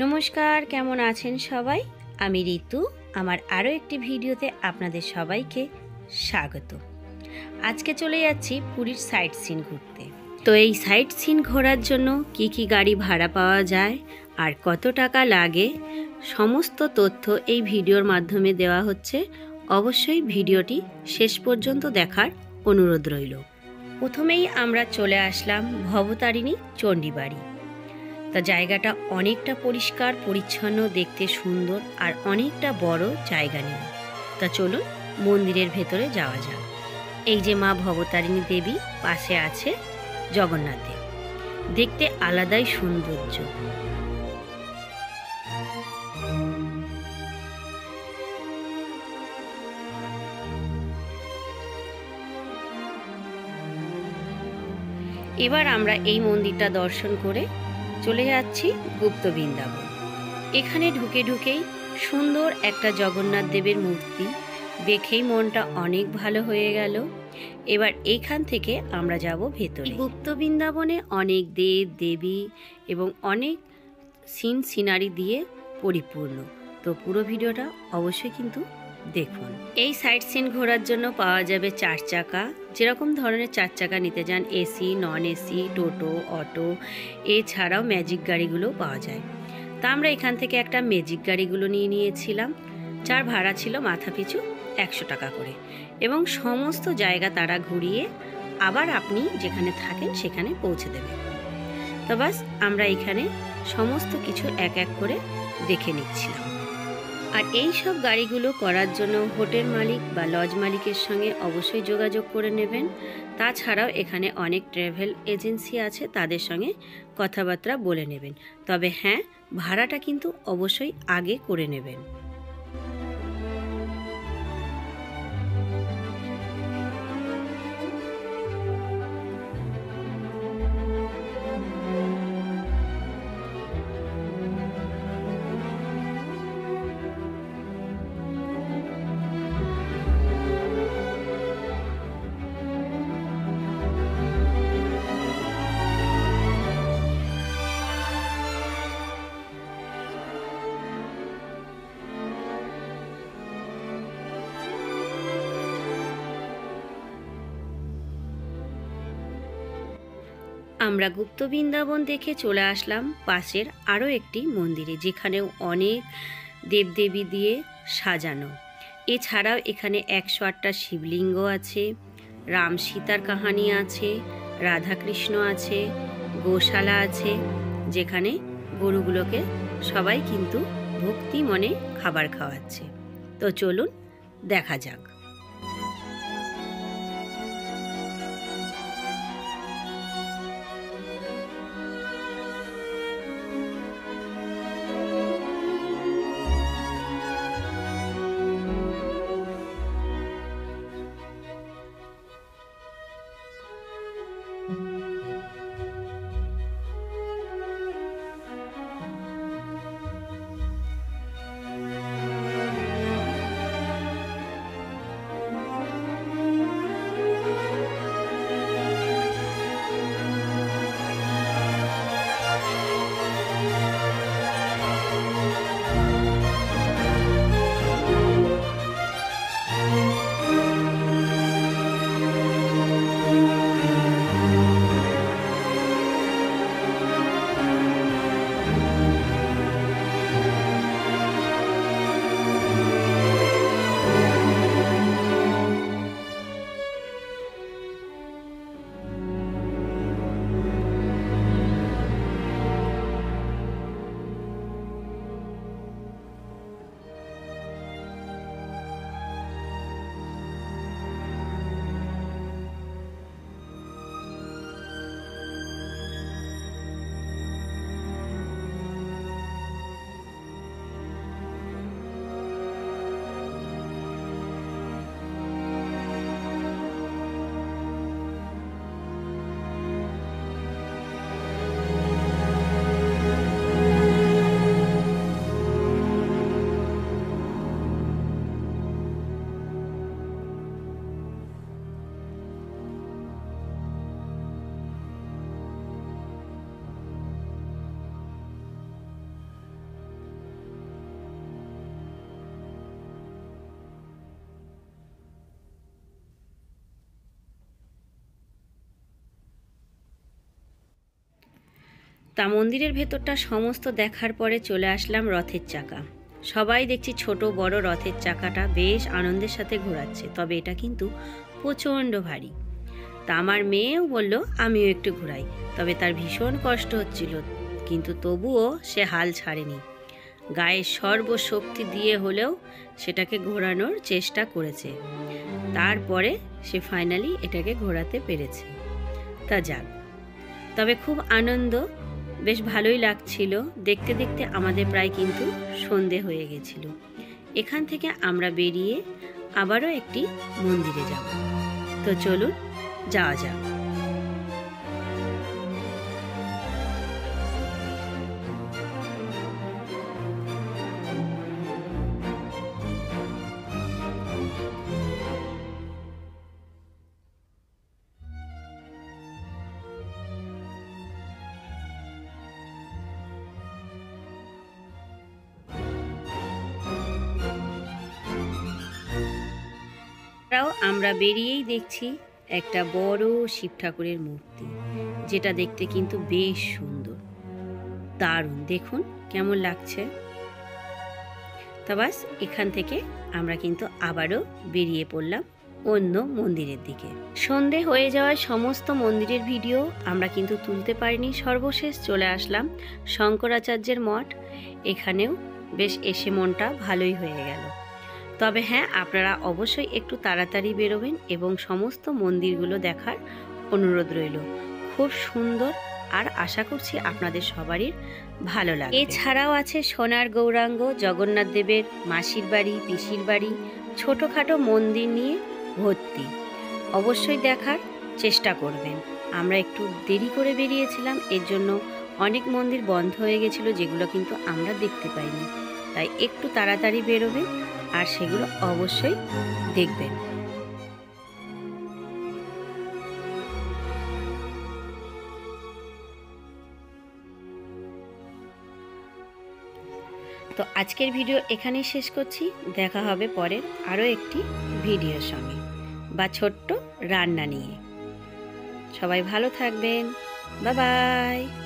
নমস্কার, কেমন আছেন সবাই? আমি ঋতু। আমার আরও একটি ভিডিওতে আপনাদের সবাইকে স্বাগত। আজকে চলে যাচ্ছি পুরীর সাইট সিন ঘুরতে। তো এই সাইট সিন ঘোরার জন্য কি কি গাড়ি ভাড়া পাওয়া যায় আর কত টাকা লাগে, সমস্ত তথ্য এই ভিডিওর মাধ্যমে দেওয়া হচ্ছে। অবশ্যই ভিডিওটি শেষ পর্যন্ত দেখার অনুরোধ রইল। প্রথমেই আমরা চলে আসলাম ভবতারিণী চণ্ডীবাড়ি। তা জায়গাটা অনেকটা পরিষ্কার পরিচ্ছন্ন, দেখতে সুন্দর আর অনেকটা বড় জায়গা নিয়ে। তা চলুন মন্দিরের ভেতরে যাওয়া যাক। এই যে মা ভবতারিণী দেবী, পাশে আছে জগন্নাথ দেব, দেখতে আলাদাই সৌন্দর্য। এবার আমরা এই মন্দিরটা দর্শন করে চলে যাচ্ছি গুপ্ত বৃন্দাবন। এখানে ঢুকেই সুন্দর একটা জগন্নাথ দেবের মূর্তি দেখেই মনটা অনেক ভালো হয়ে গেল। এবার এইখান থেকে আমরা যাব ভেতরে। গুপ্ত বৃন্দাবনে অনেক দেব দেবী এবং অনেক সিনারি দিয়ে পরিপূর্ণ। তো পুরো ভিডিওটা অবশ্যই কিন্তু দেখুন। এই সাইট সিন ঘোরার জন্য পাওয়া যাবে 4 চাকা, যেরকম ধরনের 4 চাকা নিতে যান, এসি, নন এসি, টোটো, অটো, এছাড়াও ম্যাজিক গাড়িগুলো পাওয়া যায়। তা আমরা এখান থেকে একটা ম্যাজিক গাড়িগুলো নিয়েছিলাম, যার ভাড়া ছিল মাথা পিছু 100 টাকা করে, এবং সমস্ত জায়গা তারা ঘুরিয়ে আবার আপনি যেখানে থাকেন সেখানে পৌঁছে দেবে। তো বাস আমরা এখানে সমস্ত কিছু এক এক করে দেখে নিচ্ছিলাম। আর এই সব গাড়িগুলো করার জন্য হোটেল মালিক বা লজ মালিকের সঙ্গে অবশ্যই যোগাযোগ করে নেবেন। তাছাড়াও এখানে অনেক ট্রাভেল এজেন্সি আছে, তাদের সঙ্গে কথাবার্তা বলে নেবেন। তবে হ্যাঁ, ভাড়াটা কিন্তু অবশ্যই আগে করে নেবেন। আমরা গুপ্ত বৃন্দাবন দেখে চলে আসলাম পাশের আরও একটি মন্দিরে, যেখানেও অনেক দেবদেবী দিয়ে সাজানো। এছাড়াও এখানে 108টা শিবলিঙ্গ আছে, রাম সীতার কাহানি আছে, রাধাকৃষ্ণ আছে, গোশালা আছে, যেখানে গরুগুলোকে সবাই কিন্তু ভক্তি মনে খাবার খাওয়াচ্ছে। তো চলুন দেখা যাক। তা মন্দিরের ভেতরটা সমস্ত দেখার পরে চলে আসলাম রথের চাকা। সবাই দেখছি ছোট বড় রথের চাকাটা বেশ আনন্দের সাথে ঘোরাচ্ছে, তবে এটা কিন্তু প্রচণ্ড ভারী। তা আমার মেয়েও বলল আমিও একটু ঘোরাই, তবে তার ভীষণ কষ্ট হচ্ছিল, কিন্তু তবুও সে হাল ছাড়েনি। গায়ের সর্বশক্তি দিয়ে হলেও সেটাকে ঘোরানোর চেষ্টা করেছে। তারপরে সে ফাইনালি এটাকে ঘোরাতে পেরেছে। তা যাক, তবে খুব আনন্দ, বেশ ভালোই লাগছিল। দেখতে দেখতে আমাদের প্রায় কিন্তু সন্ধে হয়ে গেছিল। এখান থেকে আমরা বেরিয়ে আবারও একটি মন্দিরে যাব। তো চলুন যাওয়া যাক। আমরা বেরিয়েই দেখছি একটা বড় শিব ঠাকুরের মূর্তি, যেটা দেখতে কিন্তু বেশ সুন্দর, দারুণ। দেখুন কেমন লাগছে। তা বাস, এখান থেকে আমরা কিন্তু আবারও বেরিয়ে পড়লাম অন্য মন্দিরের দিকে। সন্ধে হয়ে যাওয়ায় সমস্ত মন্দিরের ভিডিও আমরা কিন্তু তুলতে পারিনি। সর্বশেষ চলে আসলাম শঙ্করাচার্যের মঠ। এখানেও বেশ এসে মনটা ভালোই হয়ে গেল। তবে হ্যাঁ, আপনারা অবশ্যই একটু তাড়াতাড়ি বেরোবেন এবং সমস্ত মন্দিরগুলো দেখার অনুরোধ রইল। খুব সুন্দর, আর আশা করছি আপনাদের সবারই ভালো লাগবে। এছাড়াও আছে সোনার গৌরাঙ্গ, জগন্নাথ দেবের মাসির বাড়ি, পিসির বাড়ি, ছোটোখাটো মন্দির নিয়ে ভর্তি। অবশ্যই দেখার চেষ্টা করবেন। আমরা একটু দেরি করে বেরিয়েছিলাম, এর জন্য অনেক মন্দির বন্ধ হয়ে গেছিলো, যেগুলো কিন্তু আমরা দেখতে পাইনি। তাই একটু তাড়াতাড়ি বেরোবেন আর সেগুলো অবশ্যই দেখবেন। তো আজকের ভিডিও এখানেই শেষ করছি। দেখা হবে পরের আরও একটি ভিডিওর সঙ্গে বা ছোট্ট রান্না নিয়ে। সবাই ভালো থাকবেন। Bye bye.